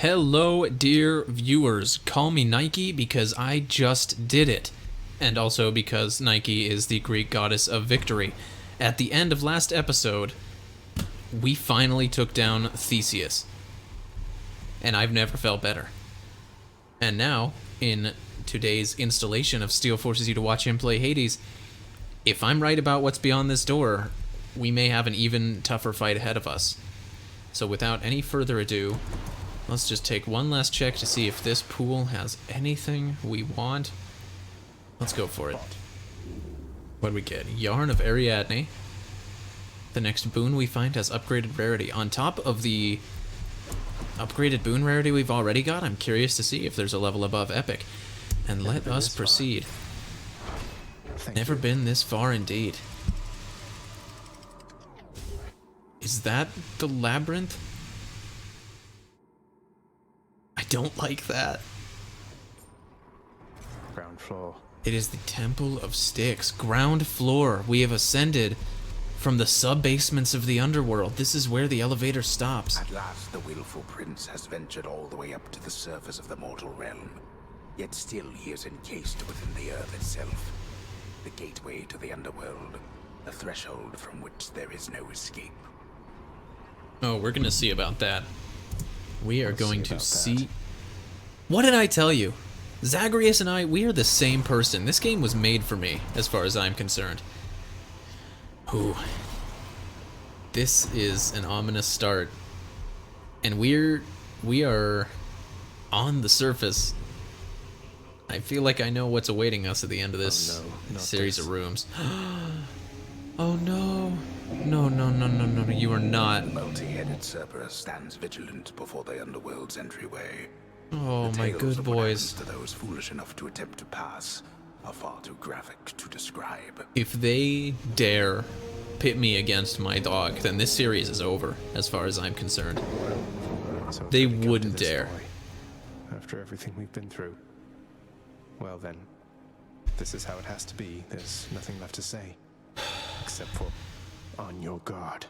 Hello, dear viewers. Call me Nike because I just did it. And also because Nike is the Greek goddess of victory. At the end of last episode, we finally took down Theseus. And I've never felt better. And now, in today's installation of Steele forces you to watch him play Hades, if I'm right about what's beyond this door, we may have an even tougher fight ahead of us. So without any further ado, let's just take one last check to see if this pool has anything we want. Let's go for it. What do we get? Yarn of Ariadne. The next boon we find has upgraded rarity. On top of the upgraded boon rarity we've already got, I'm curious to see if there's a level above epic. And let us proceed. Never been this far indeed. Is that the labyrinth? I don't like that. Ground floor. It is the Temple of Styx. Ground floor. We have ascended from the sub-basements of the underworld. This is where the elevator stops. At last, the willful prince has ventured all the way up to the surface of the mortal realm. Yet still he is encased within the earth itself. The gateway to the underworld. A threshold from which there is no escape. Oh, we're gonna see about that. We are going to see... What did I tell you? Zagreus and I, we are the same person. This game was made for me, as far as I'm concerned. Ooh. This is an ominous start. And we are on the surface. I feel like I know what's awaiting us at the end of this series of rooms. Oh no. No, no, no, no, no, no, you are not. The multi-headed Cerberus stands vigilant before the underworld's entryway. Oh, my good boys. To those foolish enough to attempt to pass are far too graphic to describe. If they dare pit me against my dog, then this series is over, as far as I'm concerned. So They wouldn't dare. After everything we've been through. Well then, this is how it has to be. There's nothing left to say. Except for, on your guard.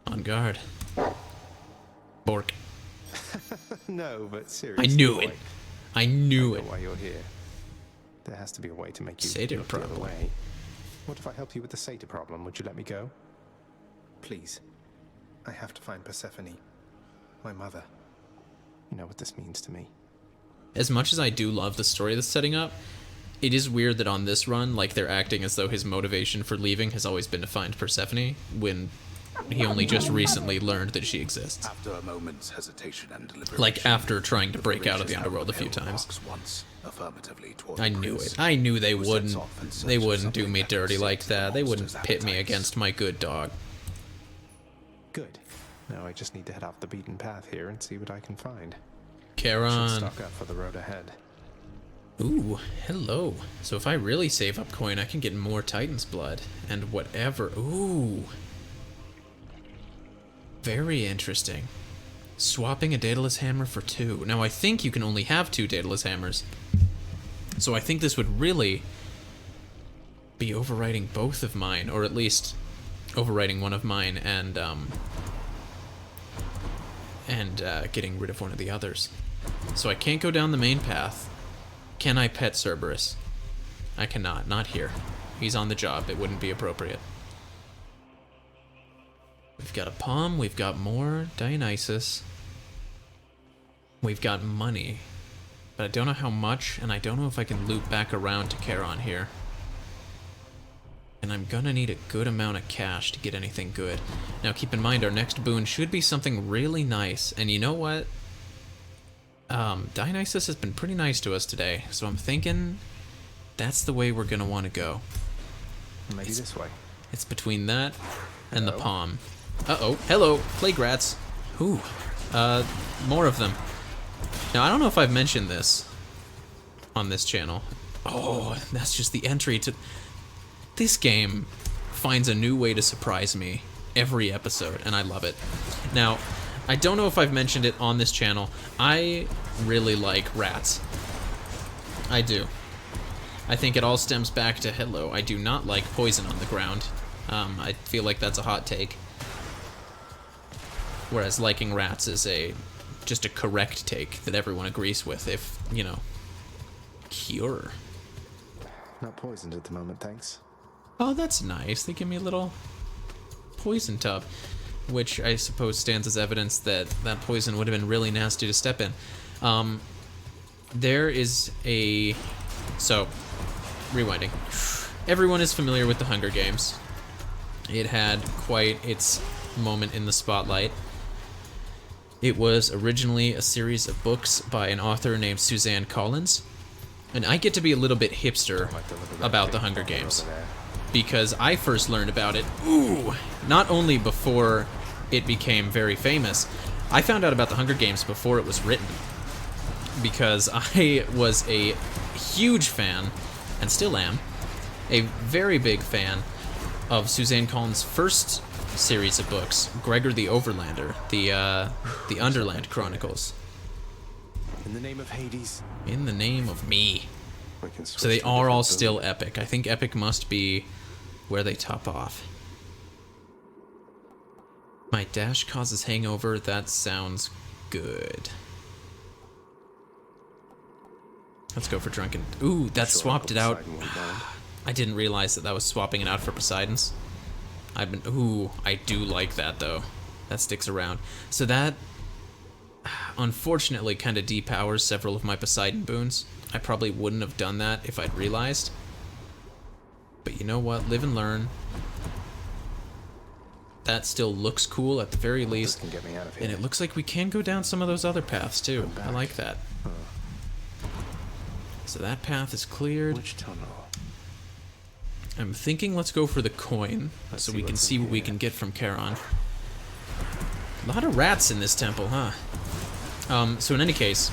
On guard. Bork. No, but seriously. I knew it. I knew I it. know why you're here. There has to be a way to make you Satyr look the other problem. way. What if I help you with the satyr problem? Would you let me go? Please. I have to find Persephone. My mother. You know what this means to me. As much as I do love the story that's setting up, it is weird that on this run, like, they're acting as though his motivation for leaving has always been to find Persephone, when he only just recently learned that she exists. After a moment's hesitation and deliberation, Like, after trying to break out of the underworld a few times. Once, affirmatively toward I the knew prince, it. I knew they who sets wouldn't. off in search They of wouldn't do something me that dirty can like sate the that. They wouldn't monster's pit me appetites. against my good dog. Good. Now I just need to head off the beaten path here and see what I can find. Should Charon. stock up for the road ahead. Ooh, hello. So if I really save up coin, I can get more Titan's blood. And whatever. Ooh. Very interesting. Swapping a Daedalus hammer for 2. Now I think you can only have 2 Daedalus hammers. So I think this would really be overwriting both of mine, or at least overwriting one of mine and getting rid of one of the others. So I can't go down the main path. Can I pet Cerberus? I cannot. Not here. He's on the job. It wouldn't be appropriate. We've got a palm. We've got more Dionysus. We've got money. But I don't know how much, and I don't know if I can loop back around to Charon here. And I'm gonna need a good amount of cash to get anything good. Now keep in mind, our next boon should be something really nice. And you know what? Dionysus has been pretty nice to us today, so I'm thinking that's the way we're gonna want to go. Maybe this way. It's between that and the Hello? palm. Uh-oh. Hello, plague rats. Ooh. More of them. Now, I don't know if I've mentioned this on this channel. Oh, that's just the entry to... This game finds a new way to surprise me every episode, and I love it. Now, I don't know if I've mentioned it on this channel. I really like rats. I do. I think it all stems back to hello. I do not like poison on the ground. I feel like that's a hot take. whereas liking rats is just a correct take that everyone agrees with. If cure. Not poisoned at the moment, thanks. Oh, that's nice. They give me a little poison tub, which I suppose stands as evidence that that poison would have been really nasty to step in. There is so, rewinding. Everyone is familiar with the Hunger Games. It had quite its moment in the spotlight. It was originally a series of books by an author named Suzanne Collins. And I get to be a little bit hipster about the Hunger Games, because I first learned about it, not only before it became very famous, I found out about the Hunger Games before it was written, because I was a huge fan, and still am, a very big fan of Suzanne Collins' first series of books, Gregor the Overlander, the Underland Chronicles. In the name of Hades. In the name of me. We can switch So they to a are all different still building. epic. I think epic must be where they top off. My dash causes hangover. That sounds good. Let's go for drunken. Ooh, that Sure, swapped it out. Poseidon won't mind. I didn't realize that was swapping it out for Poseidon's. I do like that though. That sticks around. So that unfortunately kind of depowers several of my Poseidon boons. I probably wouldn't have done that if I'd realized. But you know what? Live and learn. That still looks cool at the very This least. can get me out of here. And it looks like we can go down some of those other paths too. I like that. So that path is cleared. Which tunnel? I'm thinking let's go for the coin, Let's so see we can what's see in what we here. can get from Charon. A lot of rats in this temple, huh? So in any case,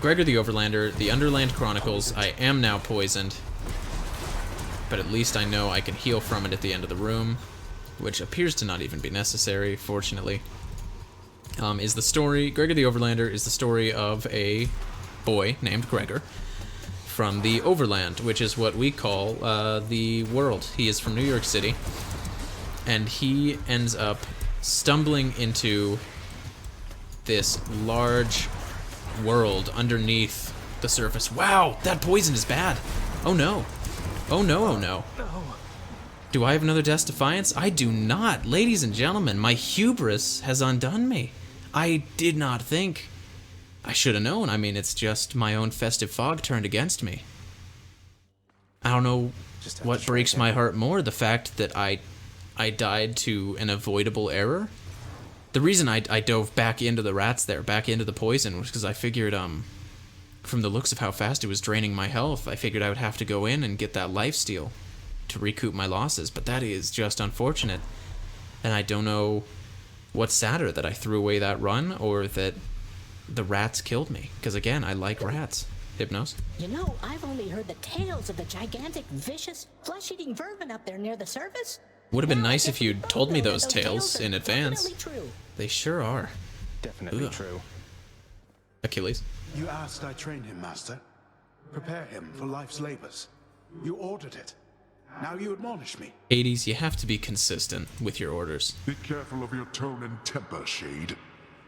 Gregor the Overlander, the Underland Chronicles, I am now poisoned. But at least I know I can heal from it at the end of the room, which appears to not even be necessary, fortunately. Is the story, Gregor the Overlander is the story of a boy named Gregor from the Overland, which is what we call the world. He is from New York City, and he ends up stumbling into this large world underneath the surface. Wow, that poison is bad. Oh no. Oh no, oh no. Do I have another Death's Defiance? I do not. Ladies and gentlemen, my hubris has undone me. I did not think. I should have known. I mean, it's just my own festive fog turned against me. I don't know Just have what to try breaks again. my heart more, the fact that I died to an avoidable error. The reason I dove back into the rats there, back into the poison, was because I figured, from the looks of how fast it was draining my health, I figured I would have to go in and get that lifesteal to recoup my losses. But that is just unfortunate. And I don't know what's sadder, that I threw away that run or that the rats killed me. Because again, I like rats. Hypnos? You know, I've only heard the tales of the gigantic, vicious, flesh-eating vermin up there near the surface. Would have been Now I nice get if to you'd both told me know that those tales in are advance. definitely true. They sure are. Definitely Ugh. true. Achilles. You asked I train him, Master. Prepare him for life's labors. You ordered it. Now you admonish me. Hades, you have to be consistent with your orders. Be careful of your tone and temper, Shade.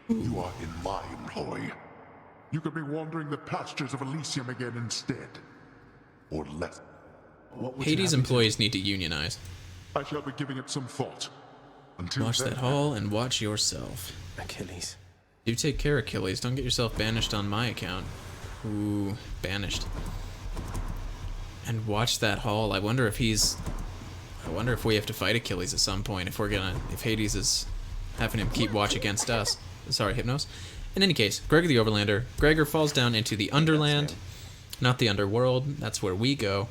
You are in my employ. You could be wandering the pastures of Elysium again instead. Or less. What would you Hades have me do? employees need to unionize. I shall be giving it some thought. Until Watch then, that hall and watch yourself. Achilles. Do take care, Achilles. Don't get yourself banished on my account. Ooh, banished. And watch that hall. I wonder if we have to fight Achilles at some point. If Hades is having him keep watch against us. Sorry, Hypnos. In any case, Gregor the Overlander. Gregor falls down into the Underland, not the Underworld. That's where we go.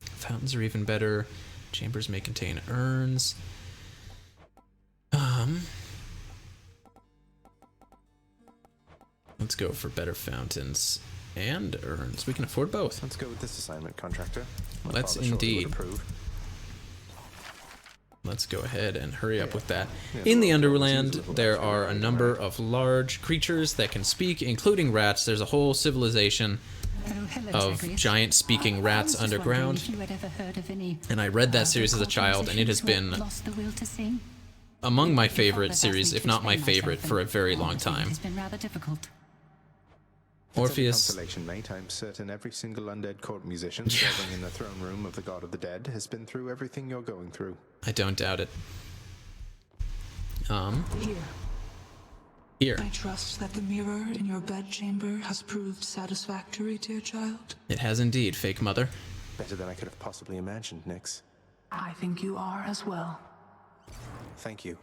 Fountains are even better. Chambers may contain urns. Let's go for better fountains and urns. We can afford both. Let's go with this assignment, contractor. My Let's father surely would indeed. approve. Let's go ahead and hurry up with that. Yeah, In the well, Underland, seems a little there less are a than number right. of large creatures that can speak, including rats. There's a whole civilization Oh, hello, of Zagreus. giant speaking I rats was just wondering underground. if you had ever heard of any And I read that other series as a child, and it has compositions been what lost the will to sing. among my Your favorite fault has series, asked me if to not my explain favorite, myself, for a and very long honestly, time. It's been rather difficult. As a Orpheus, consolation, mate, I'm certain every single undead court musician serving in the throne room of the god of the dead has been through everything you're going through. I don't doubt it. Here, Here. I trust that the mirror in your bedchamber has proved satisfactory, dear child. It has indeed, fake mother. Better than I could have possibly imagined, Nyx. I think you are as well. Thank you.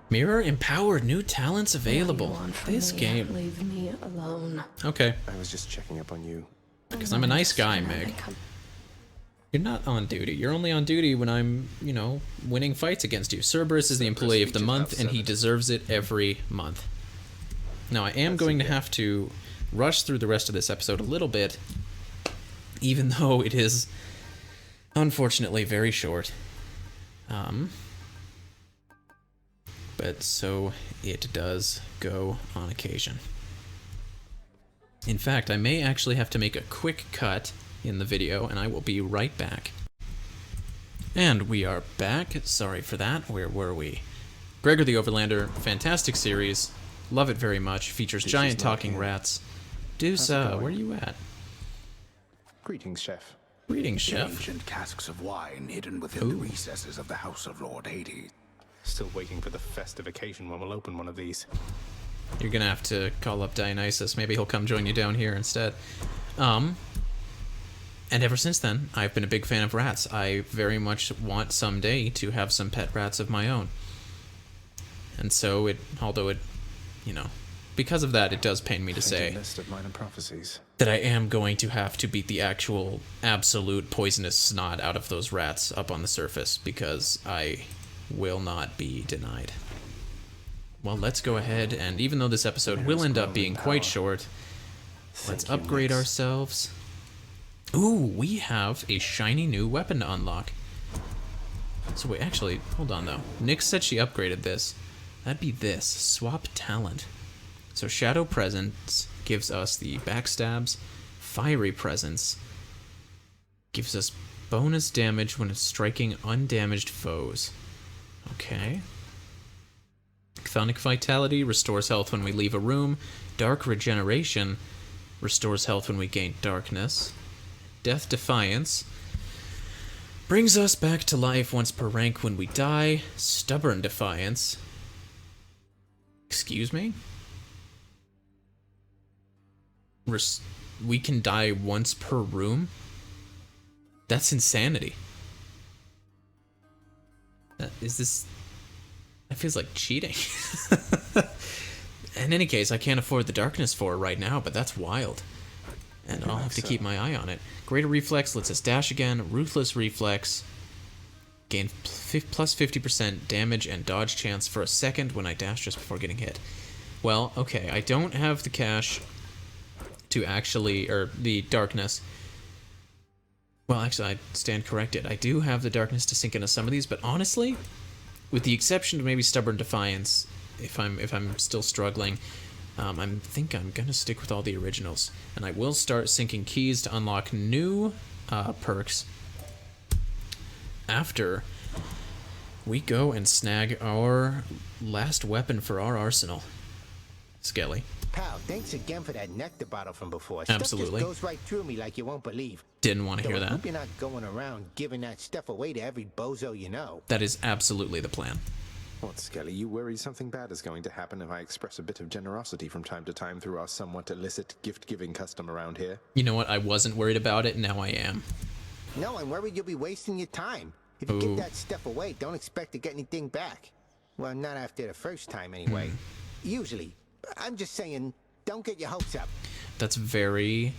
Mirror empowered, new talents available. What do you want from This me? game. Leave me alone. Okay, I was just checking up on you. because I'm a nice guy, Meg. You're not on duty. You're only on duty when I'm, winning fights against you. Cerberus is the employee of the month, and he deserves it every month. Now, I am going to have to rush through the rest of this episode a little bit, even though it is, unfortunately, very short. But so it does go on occasion. In fact, I may actually have to make a quick cut in the video, and I will be right back. And we are back. Sorry for that. Where were we? Gregor the Overlander, fantastic series. Love it very much. Features giant talking rats. Deuce, where are you at? Greetings, chef. Greetings, chef. Ancient casks of wine hidden within the recesses of the House of Lord Hades. Still waiting for the festive occasion when we'll open one of these. You're gonna have to call up Dionysus. Maybe he'll come join you down here instead. And ever since then, I've been a big fan of rats. I very much want someday to have some pet rats of my own. And so although it, because of that, it does pain me to say List of minor prophecies. that I am going to have to beat the actual absolute poisonous snot out of those rats up on the surface, because I will not be denied. Well, let's go ahead, and even though this episode will end up being quite short, let's upgrade ourselves. Ooh, we have a shiny new weapon to unlock. So wait, actually, hold on though. Nyx said she upgraded this. That'd be this, swap talent. So Shadow Presence gives us the backstabs. Fiery Presence gives us bonus damage when it's striking undamaged foes. Okay. Chthonic Vitality restores health when we leave a room. Dark Regeneration restores health when we gain darkness. Death Defiance brings us back to life once per rank when we die. Stubborn Defiance. Excuse me? We can die once per room? That's insanity. That feels like cheating. In any case, I can't afford the darkness for it right now, but that's wild. And I'll have to keep my eye on it. Greater Reflex lets us dash again. Ruthless Reflex. Gain plus 50% damage and dodge chance for a second when I dash just before getting hit. Well, okay, I don't have the cash to actually, or the darkness. Well, actually, I stand corrected. I do have the darkness to sink into some of these, but honestly, with the exception of maybe Stubborn Defiance, if I'm still struggling, I think I'm gonna stick with all the originals, and I will start sinking keys to unlock new perks after we go and snag our last weapon for our arsenal. Skelly. Pal, thanks again for that nectar bottle from before. Absolutely. Stuff just goes right through me like you won't believe. Didn't want to hear I that. hope you're not going around giving that stuff away to every bozo you know. That is absolutely the plan. What, Skelly? You worry something bad is going to happen if I express a bit of generosity from time to time through our somewhat illicit gift-giving custom around here? You know what? I wasn't worried about it, now I am. No, I'm worried you'll be wasting your time. If you give that stuff away, don't expect to get anything back. Well, not after the first time anyway. Usually. I'm just saying, don't get your hopes up. That's very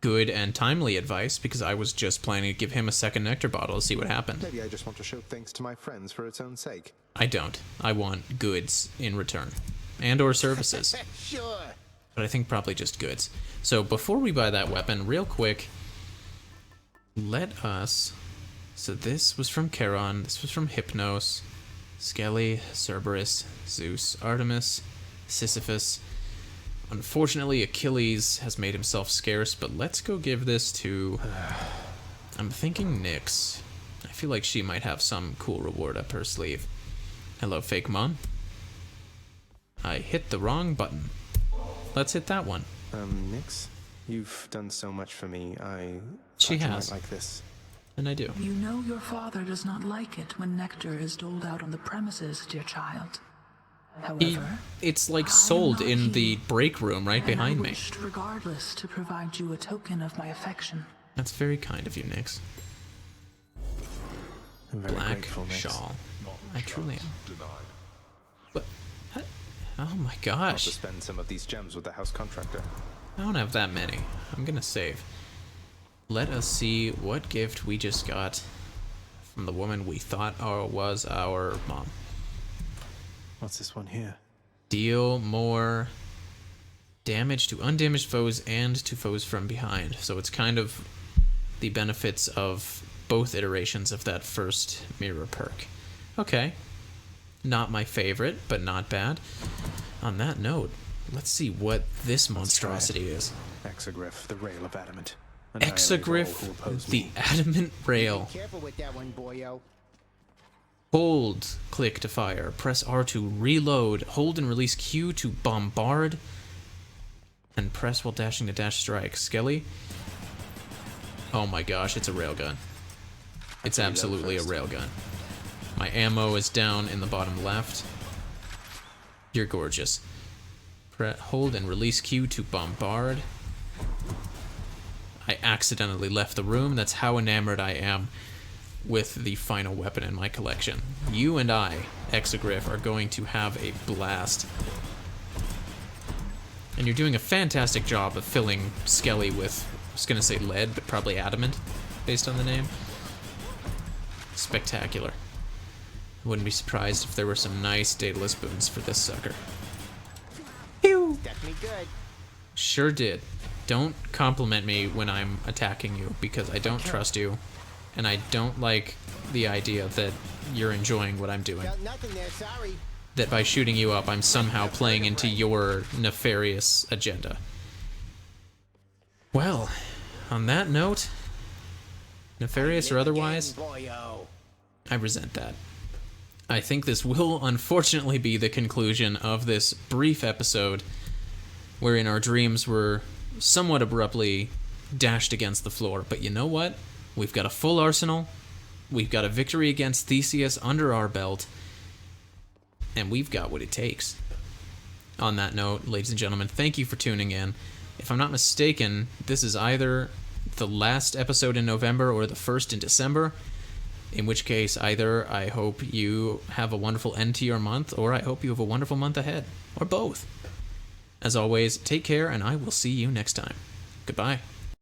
good and timely advice, because I was just planning to give him a second nectar bottle to see what happened. Maybe I just want to show thanks to my friends for its own sake. I don't. I want goods in return. And or services. Sure. But I think probably just goods. So before we buy that weapon, real quick, let us... So this was from Charon, this was from Hypnos, Skelly, Cerberus, Zeus, Artemis, Sisyphus. Unfortunately, Achilles has made himself scarce, but let's go give this to... I'm thinking Nyx. I feel like she might have some cool reward up her sleeve. Hello, fake mom. I hit the wrong button. Let's hit that one. Nix, you've done so much for me. She thought you has. might like this. And I do. You know your father does not like it when nectar is doled out on the premises, dear child. However, It's like sold in the break room right and behind I me. wished, regardless, to provide you a token of my affection. That's very kind of you, Nix. I'm very Black grateful, Nix. shawl. I truly am. Denied. But, oh my I'll gosh. have to spend some of these gems with the house contractor. I don't have that many. I'm gonna save. Let us see what gift we just got from the woman we thought was our mom. What's this one here? Deal more damage to undamaged foes and to foes from behind. So it's kind of the benefits of both iterations of that first mirror perk. Okay. Not my favorite, but not bad. On that note, let's see what this monstrosity is. Exogryph, the Rail of Adamant. Annihilate all who Exogryph, oppose the me. adamant rail. Be careful with that one, boyo. Hold, click to fire. Press R to reload. Hold and release Q to bombard. And press while dashing to dash strike. Skelly. Oh my gosh, it's a railgun. It's reload absolutely a first. railgun. My ammo is down in the bottom left. You're gorgeous. Hold and release Q to bombard. I accidentally left the room. That's how enamored I am with the final weapon in my collection. You and I, Exogryph, are going to have a blast. And you're doing a fantastic job of filling Skelly with, I was going to say lead, but probably adamant, based on the name. Spectacular. I wouldn't be surprised if there were some nice Daedalus boons for this sucker. Pew! Definitely good. Sure did. Don't compliment me when I'm attacking you, because I don't trust you, and I don't like the idea that you're enjoying what I'm doing. Felt nothing there, sorry. That by shooting you up, I'm somehow playing into your nefarious agenda. Well, on that note, nefarious or otherwise, Boyo. I resent that. I think this will unfortunately be the conclusion of this brief episode wherein our dreams were somewhat abruptly dashed against the floor. But you know what? We've got a full arsenal. We've got a victory against Theseus under our belt. And we've got what it takes. On that note, ladies and gentlemen, thank you for tuning in. If I'm not mistaken, this is either the last episode in November or the first in December. In which case, either I hope you have a wonderful end to your month, or I hope you have a wonderful month ahead. Or both. As always, take care, and I will see you next time. Goodbye.